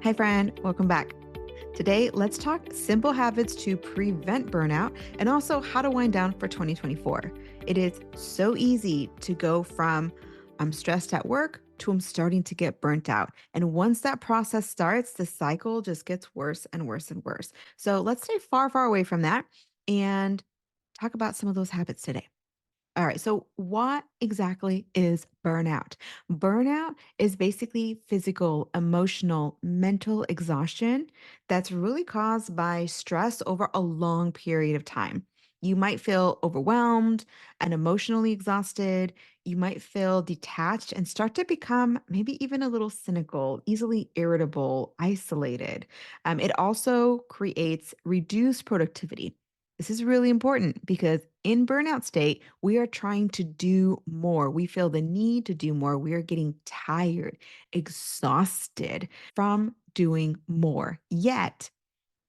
Hi, friend. Welcome back. Today, let's talk simple habits to prevent burnout and also how to wind down for 2024. It is so easy to go from I'm stressed at work to I'm starting to get burnt out. And once that process starts, the cycle just gets worse and worse and worse. So let's stay far, far away from that and talk about some of those habits today. All right. So, what exactly is burnout? Burnout is basically physical, emotional, mental exhaustion that's really caused by stress over a long period of time. You might feel overwhelmed and emotionally exhausted. You might feel detached and start to become maybe even a little cynical, easily irritable, isolated. It also creates reduced productivity. This is really important because in burnout state, we are trying to do more. We feel the need to do more. We are getting tired, exhausted from doing more. Yet,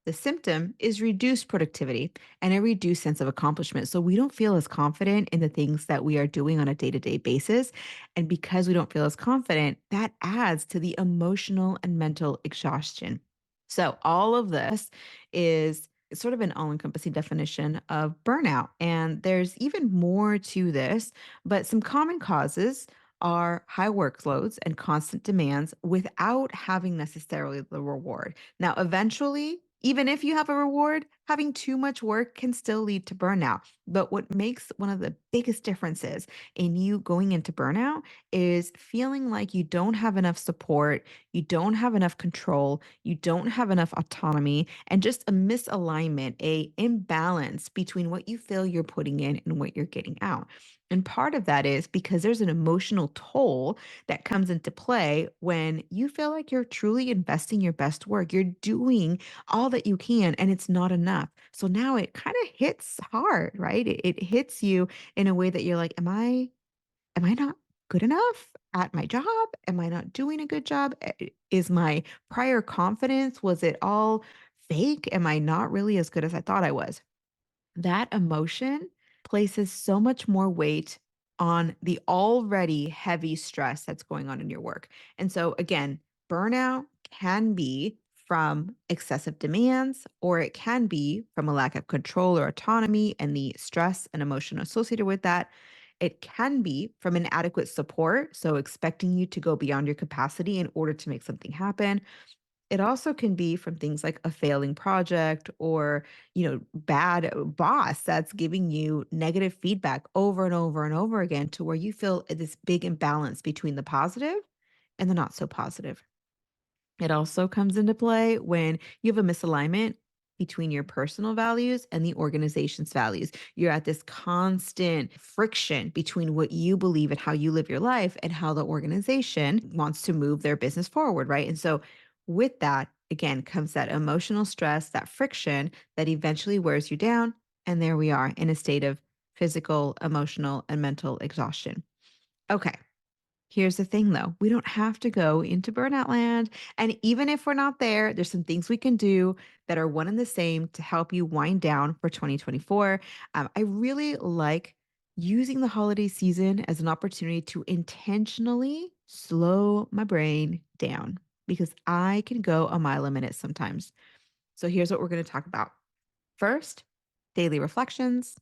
the symptom is reduced productivity and a reduced sense of accomplishment. So we don't feel as confident in the things that we are doing on a day to day basis. And because we don't feel as confident, that adds to the emotional and mental exhaustion. So all of this is sort of an all encompassing definition of burnout. And there's even more to this, but some common causes are high workloads and constant demands without having necessarily the reward. Now, eventually, even if you have a reward, having too much work can still lead to burnout. But what makes one of the biggest differences in you going into burnout is feeling like you don't have enough support, you don't have enough control, you don't have enough autonomy, and just a misalignment, a imbalance between what you feel you're putting in and what you're getting out. And part of that is because there's an emotional toll that comes into play when you feel like you're truly investing your best work. You're doing all that you can and it's not enough. So now it kind of hits hard, right? It hits you in a way that you're like, am I not good enough at my job? Am I not doing a good job? Is my prior confidence, was it all fake? Am I not really as good as I thought I was? That emotion places so much more weight on the already heavy stress that's going on in your work. And so, again, burnout can be from excessive demands, or it can be from a lack of control or autonomy and the stress and emotion associated with that. It can be from inadequate support, so expecting you to go beyond your capacity in order to make something happen. It also can be from things like a failing project or, bad boss that's giving you negative feedback over and over and over again to where you feel this big imbalance between the positive and the not so positive. It also comes into play when you have a misalignment between your personal values and the organization's values. You're at this constant friction between what you believe and how you live your life and how the organization wants to move their business forward, right? And so, with that, again, comes that emotional stress, that friction that eventually wears you down. And there we are in a state of physical, emotional, and mental exhaustion. Okay. Here's the thing though, we don't have to go into burnout land. And even if we're not there, there's some things we can do that are one and the same to help you wind down for 2024. I really like using the holiday season as an opportunity to intentionally slow my brain down because I can go a mile a minute sometimes. So here's what we're going to talk about. First, daily reflections.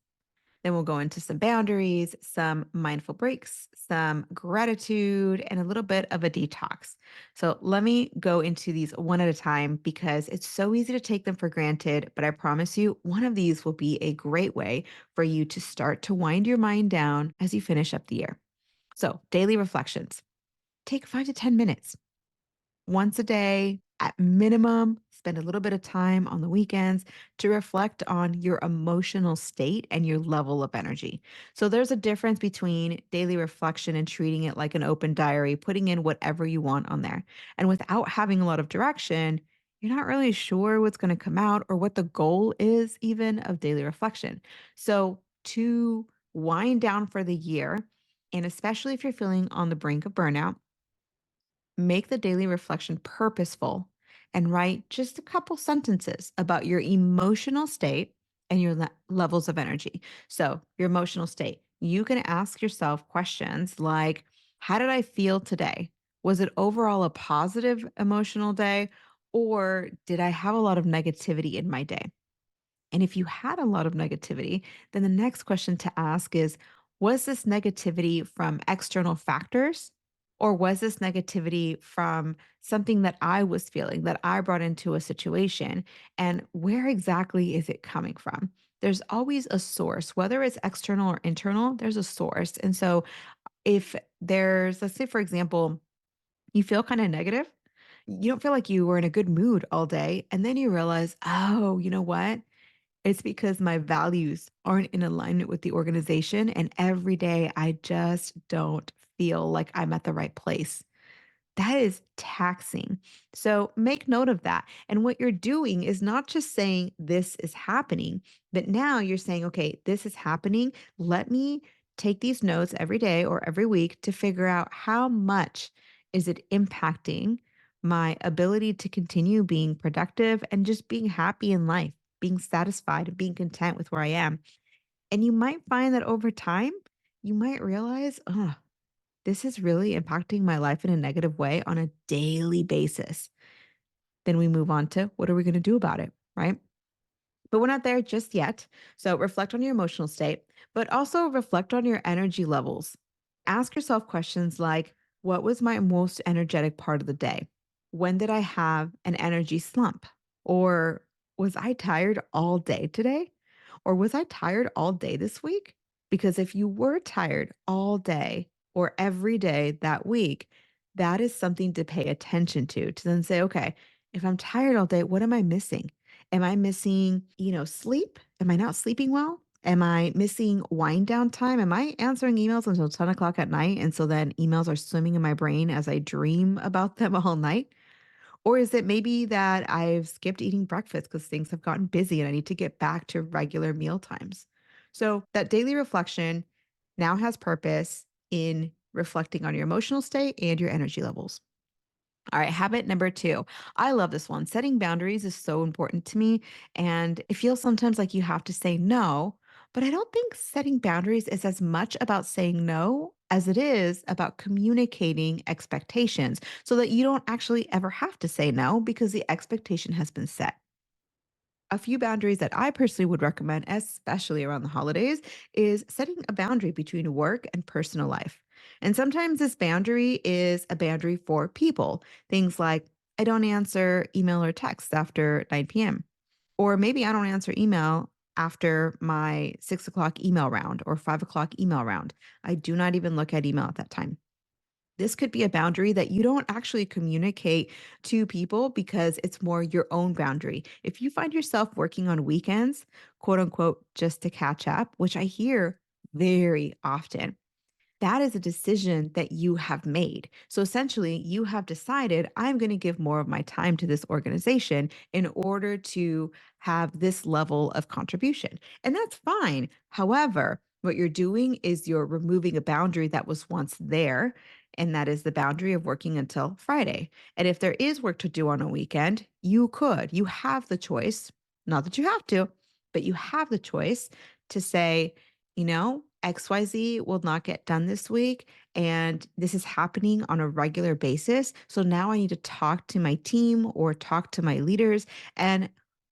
Then we'll go into some boundaries, some mindful breaks, some gratitude, and a little bit of a detox. So let me go into these one at a time because it's so easy to take them for granted. But I promise you, one of these will be a great way for you to start to wind your mind down as you finish up the year. So, daily reflections take 5 to 10 minutes once a day at minimum. Spend a little bit of time on the weekends to reflect on your emotional state and your level of energy. So there's a difference between daily reflection and treating it like an open diary, putting in whatever you want on there. And without having a lot of direction, you're not really sure what's going to come out or what the goal is even of daily reflection. So to wind down for the year, and especially if you're feeling on the brink of burnout, make the daily reflection purposeful and write just a couple sentences about your emotional state and your levels of energy. So, your emotional state, you can ask yourself questions like, how did I feel today? Was it overall a positive emotional day? Or did I have a lot of negativity in my day? And if you had a lot of negativity, then the next question to ask is, was this negativity from external factors? Or was this negativity from something that I was feeling that I brought into a situation? And where exactly is it coming from? There's always a source, whether it's external or internal, there's a source. And so if there's, let's say, for example, you feel kind of negative, you don't feel like you were in a good mood all day. And then you realize, oh, you know what? It's because my values aren't in alignment with the organization. And every day I just don't feel like I'm at the right place. That is taxing. So make note of that. And what you're doing is not just saying this is happening, but now you're saying, okay, this is happening. Let me take these notes every day or every week to figure out how much is it impacting my ability to continue being productive and just being happy in life, being satisfied and being content with where I am. And you might find that over time, you might realize, oh, this is really impacting my life in a negative way on a daily basis. Then we move on to what are we going to do about it, right? But we're not there just yet. So reflect on your emotional state, but also reflect on your energy levels. Ask yourself questions like, what was my most energetic part of the day? When did I have an energy slump? Or was I tired all day today? Or was I tired all day this week? Because if you were tired all day or every day that week, that is something to pay attention to then say, okay, if I'm tired all day, what am I missing? Am I missing, sleep? Am I not sleeping well? Am I missing wind down time? Am I answering emails until 10 o'clock at night? And so then emails are swimming in my brain as I dream about them all night? Or is it maybe that I've skipped eating breakfast because things have gotten busy and I need to get back to regular meal times? So that daily reflection now has purpose in reflecting on your emotional state and your energy levels. All right, habit number 2. I love this one. Setting boundaries is so important to me, and it feels sometimes like you have to say no, but I don't think setting boundaries is as much about saying no as it is about communicating expectations so that you don't actually ever have to say no because the expectation has been set. A few boundaries that I personally would recommend, especially around the holidays, is setting a boundary between work and personal life. And sometimes this boundary is a boundary for people. Things like, I don't answer email or text after 9 p.m. Or maybe I don't answer email after my 6 o'clock email round or 5 o'clock email round. I do not even look at email at that time. This could be a boundary that you don't actually communicate to people because it's more your own boundary. If you find yourself working on weekends, quote unquote, just to catch up, which I hear very often, that is a decision that you have made. So essentially, you have decided, I'm going to give more of my time to this organization in order to have this level of contribution. And that's fine. However, what you're doing is you're removing a boundary that was once there, and that is the boundary of working until Friday. And if there is work to do on a weekend, you have the choice, not that you have to, but you have the choice to say, XYZ will not get done this week. And this is happening on a regular basis. So now I need to talk to my team or talk to my leaders and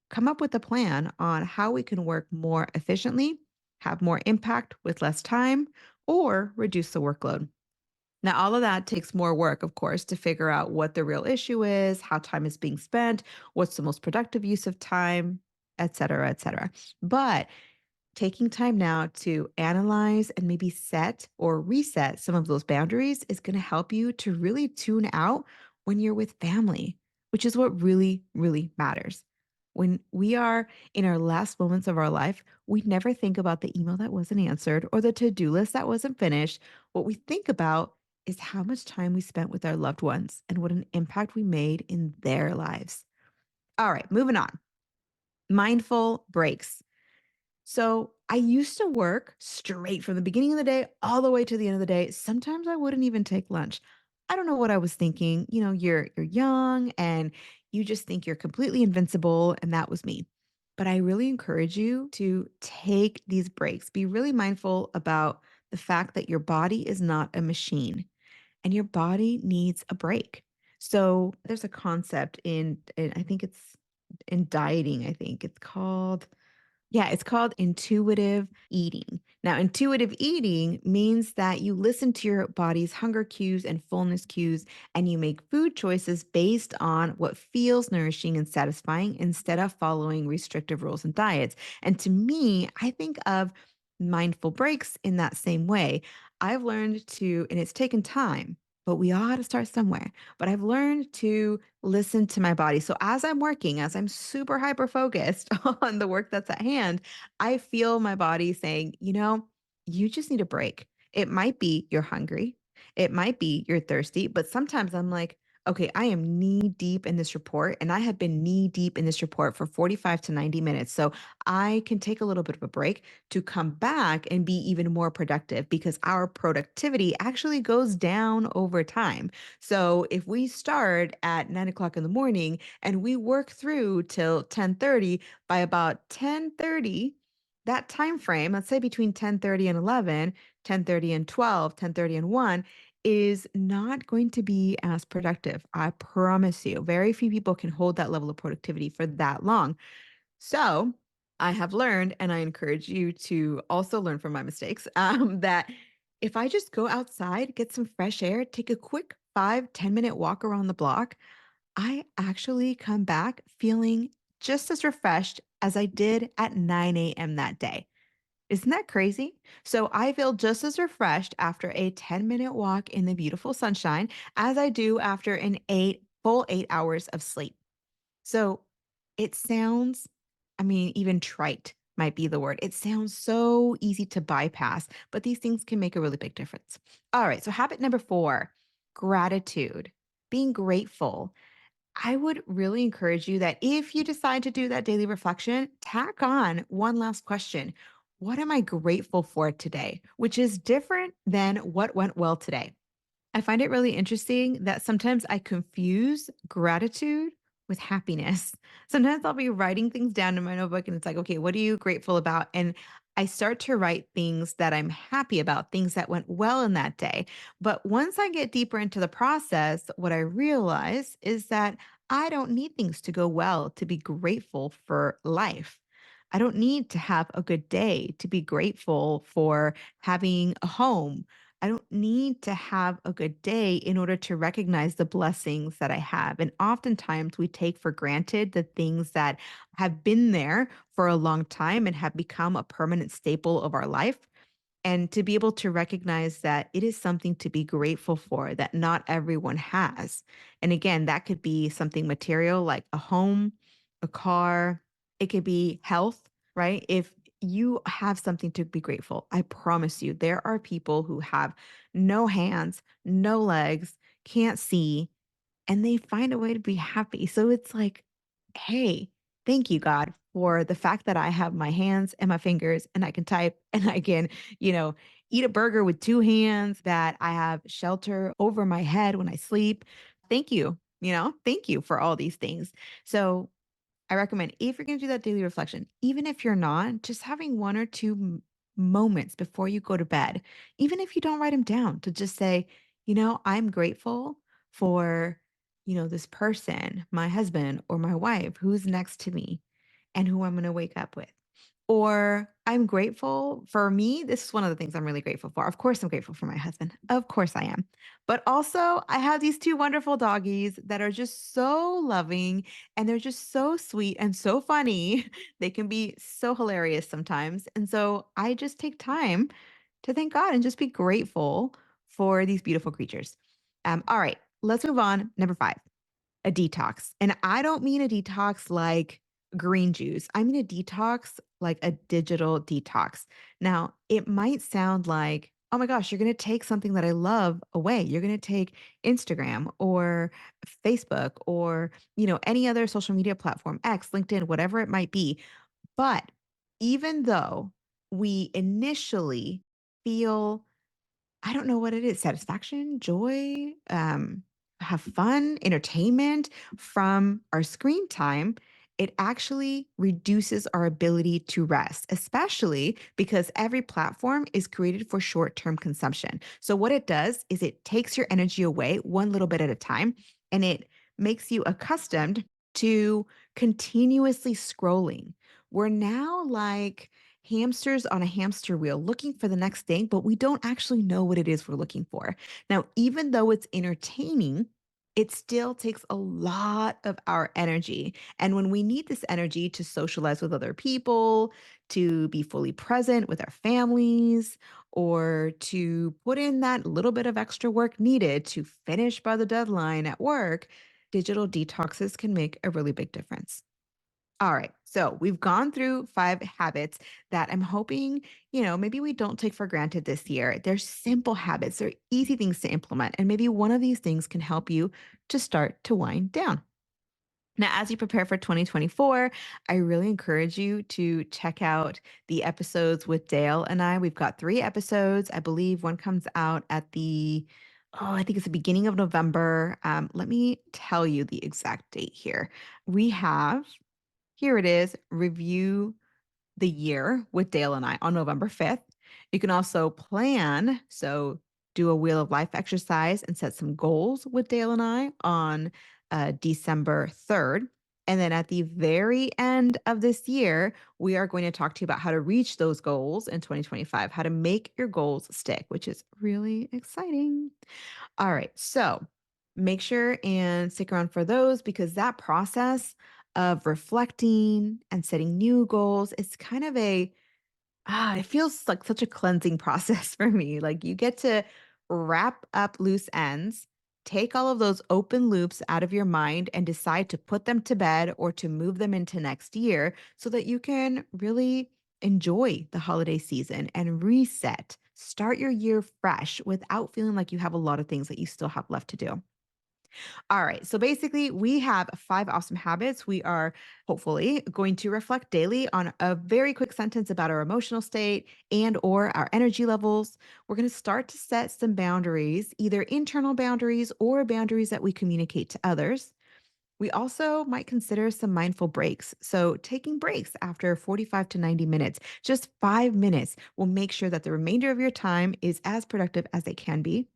come up with a plan on how we can work more efficiently, have more impact with less time, or reduce the workload. Now, all of that takes more work, of course, to figure out what the real issue is, how time is being spent, what's the most productive use of time, et cetera, et cetera. But taking time now to analyze and maybe set or reset some of those boundaries is going to help you to really tune out when you're with family, which is what really, really matters. When we are in our last moments of our life, we never think about the email that wasn't answered or the to do list that wasn't finished. What we think about is how much time we spent with our loved ones and what an impact we made in their lives. All right, moving on. Mindful breaks. So I used to work straight from the beginning of the day all the way to the end of the day. Sometimes I wouldn't even take lunch. I don't know what I was thinking. You're young and you just think you're completely invincible, and that was me. But I really encourage you to take these breaks. Be really mindful about the fact that your body is not a machine and your body needs a break. So there's a concept in I think it's in dieting, I think it's called yeah, it's called intuitive eating. Now, intuitive eating means that you listen to your body's hunger cues and fullness cues, and you make food choices based on what feels nourishing and satisfying instead of following restrictive rules and diets. And to me, I think of mindful breaks in that same way. I've learned to, and it's taken time, but we all got to start somewhere. But I've learned to listen to my body. So as I'm working, as I'm super hyper focused on the work that's at hand, I feel my body saying, you just need a break. It might be you're hungry. It might be you're thirsty, but sometimes I'm like, okay, I am knee deep in this report and I have been knee deep in this report for 45 to 90 minutes. So I can take a little bit of a break to come back and be even more productive because our productivity actually goes down over time. So if we start at 9 o'clock in the morning and we work through till 10:30, by about 10:30, that time frame, let's say between 10:30 and 11, 10:30 and 12, 10:30 and 1 is not going to be as productive. I promise you. Very few people can hold that level of productivity for that long. So I have learned, and I encourage you to also learn from my mistakes, that if I just go outside, get some fresh air, take a quick 5-10 minute walk around the block, I actually come back feeling just as refreshed as I did at 9 a.m. that day. Isn't that crazy? So I feel just as refreshed after a 10-minute walk in the beautiful sunshine as I do after an full 8 hours of sleep. So it sounds, I mean, even trite might be the word. It sounds so easy to bypass, but these things can make a really big difference. All right. So, habit number 4, gratitude, being grateful. I would really encourage you that if you decide to do that daily reflection, tack on one last question. What am I grateful for today? Which is different than what went well today. I find it really interesting that sometimes I confuse gratitude with happiness. Sometimes I'll be writing things down in my notebook and it's like, okay, what are you grateful about? And I start to write things that I'm happy about, things that went well in that day. But once I get deeper into the process, what I realize is that I don't need things to go well to be grateful for life. I don't need to have a good day to be grateful for having a home. I don't need to have a good day in order to recognize the blessings that I have. And oftentimes we take for granted the things that have been there for a long time and have become a permanent staple of our life. And to be able to recognize that it is something to be grateful for that not everyone has. And again, that could be something material like a home, a car, it could be health, right? If you have something to be grateful, I promise you, there are people who have no hands, no legs, can't see, and they find a way to be happy. So it's like, hey, thank you, God, for the fact that I have my hands and my fingers and I can type and I can, you know, eat a burger with two hands, that I have shelter over my head when I sleep. Thank you. Thank you for all these things. So I recommend if you're going to do that daily reflection, even if you're not, just having one or two moments before you go to bed, even if you don't write them down, to just say, I'm grateful for, this person, my husband or my wife who's next to me and who I'm going to wake up with. Or I'm grateful for me. This is one of the things I'm really grateful for. Of course, I'm grateful for my husband. Of course, I am. But also, I have these two wonderful doggies that are just so loving and they're just so sweet and so funny. They can be so hilarious sometimes. And so I just take time to thank God and just be grateful for these beautiful creatures. All right, let's move on. Number 5, a detox. And I don't mean a detox like green juice. I mean a detox like a digital detox. Now, it might sound like, oh my gosh, you're going to take something that I love away. You're going to take Instagram or Facebook or, any other social media platform, X, LinkedIn, whatever it might be. But even though we initially feel, I don't know what it is, satisfaction, joy, have fun, entertainment from our screen time, it actually reduces our ability to rest, especially because every platform is created for short term consumption. So, what it does is it takes your energy away one little bit at a time. and it makes you accustomed to continuously scrolling. We're now like hamsters on a hamster wheel looking for the next thing, but we don't actually know what it is we're looking for. Now, even though it's entertaining, it still takes a lot of our energy. And when we need this energy to socialize with other people, to be fully present with our families, or to put in that little bit of extra work needed to finish by the deadline at work, digital detoxes can make a really big difference. All right. So we've gone through 5 habits that I'm hoping, maybe we don't take for granted this year. They're simple habits, they're easy things to implement. And maybe one of these things can help you to start to wind down. Now, as you prepare for 2024, I really encourage you to check out the episodes with Dale and I. We've got 3 episodes. I believe one comes out at I think it's the beginning of November. Let me tell you the exact date here. We have, here it is, review the year with Dale and I on November 5th. You can also plan, so do a wheel of life exercise and set some goals with Dale and I on December 3rd. And then at the very end of this year, we are going to talk to you about how to reach those goals in 2025, how to make your goals stick, which is really exciting. All right. So make sure and stick around for those because that process of reflecting and setting new goals is kind of it feels like such a cleansing process for me. Like you get to wrap up loose ends, take all of those open loops out of your mind and decide to put them to bed or to move them into next year so that you can really enjoy the holiday season and reset. Start your year fresh without feeling like you have a lot of things that you still have left to do. All right. So basically, we have 5 awesome habits. We are hopefully going to reflect daily on a very quick sentence about our emotional state and or our energy levels. We're going to start to set some boundaries, either internal boundaries or boundaries that we communicate to others. We also might consider some mindful breaks. So, taking breaks after 45 to 90 minutes, just 5 minutes, will make sure that the remainder of your time is as productive as it can be.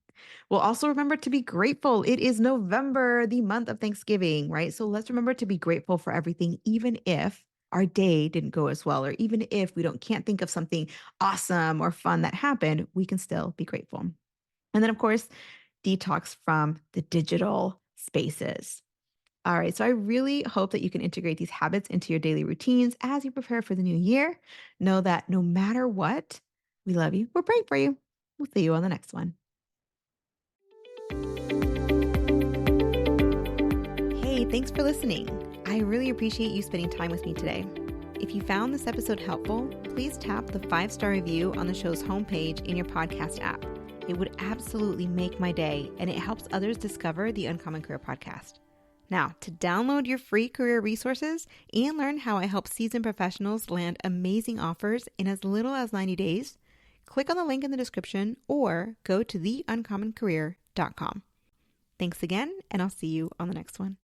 We'll also remember to be grateful. It is November, the month of Thanksgiving, right? So let's remember to be grateful for everything, even if our day didn't go as well, or even if we don't can't think of something awesome or fun that happened, we can still be grateful. And then, of course, detox from the digital spaces. All right. So I really hope that you can integrate these habits into your daily routines as you prepare for the new year. Know that no matter what, we love you. We're praying for you. We'll see you on the next one. Hey, thanks for listening. I really appreciate you spending time with me today. If you found this episode helpful, please tap the 5-star review on the show's homepage in your podcast app. It would absolutely make my day, and it helps others discover the Uncommon Career Podcast. Now, to download your free career resources and learn how I help seasoned professionals land amazing offers in as little as 90 days, click on the link in the description or go to theuncommoncareer.com. Thanks again, and I'll see you on the next one.